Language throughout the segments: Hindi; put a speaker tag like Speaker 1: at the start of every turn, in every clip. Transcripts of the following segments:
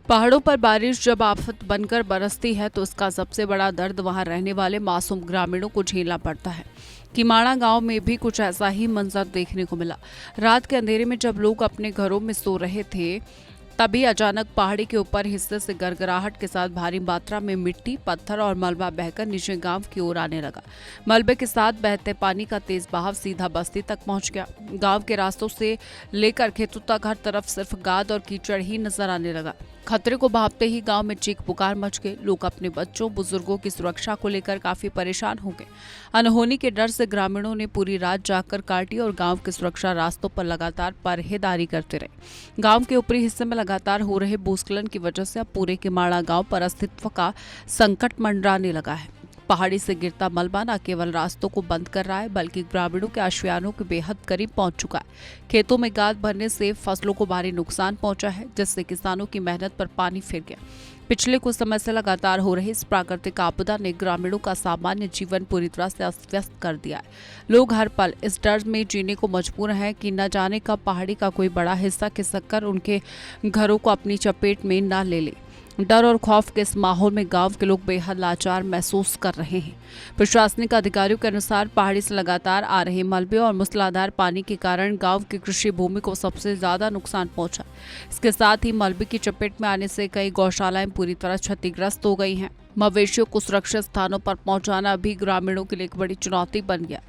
Speaker 1: पहाड़ों पर बारिश जब आफत बनकर बरसती है तो इसका सबसे बड़ा दर्द वहां रहने वाले मासूम ग्रामीणों को झेलना पड़ता है। किमाड़ा गांव में भी कुछ ऐसा ही मंजर देखने को मिला। रात के अंधेरे में जब लोग अपने घरों में सो रहे थे तभी अचानक पहाड़ी के ऊपर हिस्से से गड़गड़ाहट के साथ भारी मात्रा में मिट्टी, पत्थर और मलबा बहकर नीचे गांव की ओर आने लगा। मलबे के साथ बहते पानी का तेज बहाव सीधा बस्ती तक पहुंच गया। गांव के रास्तों से लेकर खेतों तक हर तरफ सिर्फ गाद और कीचड़ ही नजर आने लगा। खतरे को भांपते ही गांव में चीख पुकार मच गई। लोग अपने बच्चों, बुजुर्गों की सुरक्षा को लेकर काफी परेशान हो गए। अनहोनी के डर से ग्रामीणों ने पूरी रात जागकर काटी और गांव के सुरक्षा रास्तों पर लगातार परहेदारी करते रहे। गांव के ऊपरी हिस्से में लगातार हो रहे भूस्खलन की वजह से अब पूरे किमाड़ा गांव पर अस्तित्व का संकट मंडराने लगा है। पहाड़ी से गिरता मलबा न केवल रास्तों को बंद कर रहा है बल्कि ग्रामीणों के आशियानों के बेहद करीब पहुंच चुका है। खेतों में गाद भरने से फसलों को भारी नुकसान पहुंचा है, जिससे किसानों की मेहनत पर पानी फिर गया। पिछले कुछ समय से लगातार हो रही इस प्राकृतिक आपदा ने ग्रामीणों का सामान्य जीवन पूरी तरह से अस्त व्यस्त कर दिया है। लोग हर पल इस डर में जीने को मजबूर हैं कि न जाने कब पहाड़ी का कोई बड़ा हिस्सा खिसक कर उनके घरों को अपनी चपेट में न ले ले। डर और खौफ के इस माहौल में गांव के लोग बेहद लाचार महसूस कर रहे हैं। प्रशासनिक अधिकारियों के अनुसार पहाड़ी से लगातार आ रहे मलबे और मूसलाधार पानी के कारण गांव की कृषि भूमि को सबसे ज्यादा नुकसान पहुंचा। इसके साथ ही मलबे की चपेट में आने से कई गौशालाएं पूरी तरह क्षतिग्रस्त हो गई हैं। मवेशियों को सुरक्षित स्थानों पर पहुंचाना भी ग्रामीणों के लिए एक बड़ी चुनौती बन गया।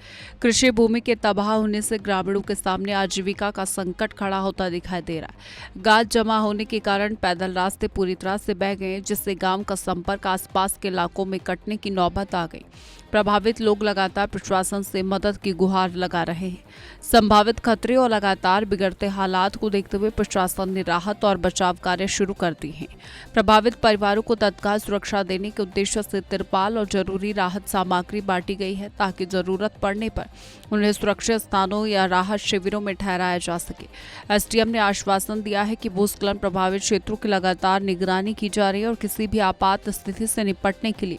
Speaker 1: कृषि भूमि के तबाह होने से ग्रामीणों के सामने आजीविका का संकट खड़ा होता दिखाई दे रहा है। गाद जमा होने के कारण पैदल रास्ते पूरी तरह से बह गए, जिससे गांव का संपर्क आसपास के इलाकों में कटने की नौबत आ गई। प्रभावित लोग लगातार प्रशासन से मदद की गुहार लगा रहे हैं। संभावित खतरे और लगातार बिगड़ते हालात को देखते हुए प्रशासन ने राहत और बचाव कार्य शुरू कर दिए हैं। प्रभावित परिवारों को तत्काल सुरक्षा देने के उद्देश्य से तिरपाल और जरूरी राहत सामग्री बांटी गई है, ताकि जरूरत पड़ने पर उन्हें सुरक्षित स्थानों या राहत शिविरों में ठहराया जा सके। एसडीएम ने आश्वासन दिया है कि भूस्खलन प्रभावित क्षेत्रों की लगातार निगरानी की जा रही है और किसी भी आपात स्थिति से निपटने के लिए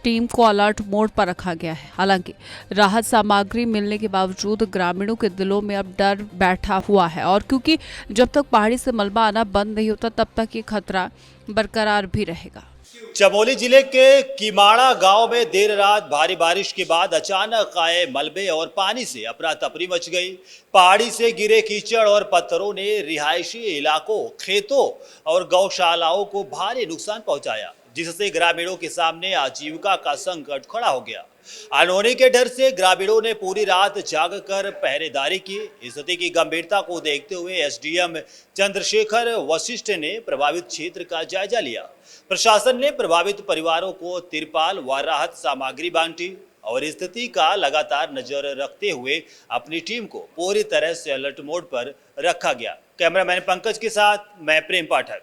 Speaker 1: टीम को अलर्ट मोड पर रखा गया है। हालांकि राहत सामग्री मिलने के बावजूद ग्रामीणों के दिलों में अब डर बैठा हुआ है, और क्योंकि जब तक पहाड़ी से मलबा आना बंद नहीं होता तब तक ये खतरा बरकरार भी रहेगा।
Speaker 2: चमोली जिले के किमाड़ा गांव में देर रात भारी बारिश के बाद अचानक आए मलबे और पानी से अफरा तफरी मच गई। पहाड़ी से गिरे कीचड़ और पत्थरों ने रिहायशी इलाकों, खेतों और गौशालाओं को भारी नुकसान पहुंचाया, जिससे ग्रामीणों के सामने आजीविका का संकट खड़ा हो गया। अनहोनी के डर से ग्रामीणों ने पूरी रात जागकर पहरेदारी की। स्थिति की गंभीरता को देखते हुए एसडीएम चंद्रशेखर वशिष्ठ ने प्रभावित क्षेत्र का जायजा लिया। प्रशासन ने प्रभावित परिवारों को तिरपाल व राहत सामग्री बांटी और स्थिति का लगातार नजर रखते हुए अपनी टीम को पूरी तरह से अलर्ट मोड पर रखा गया। कैमरामैन पंकज के साथ मैं प्रेम पाठक।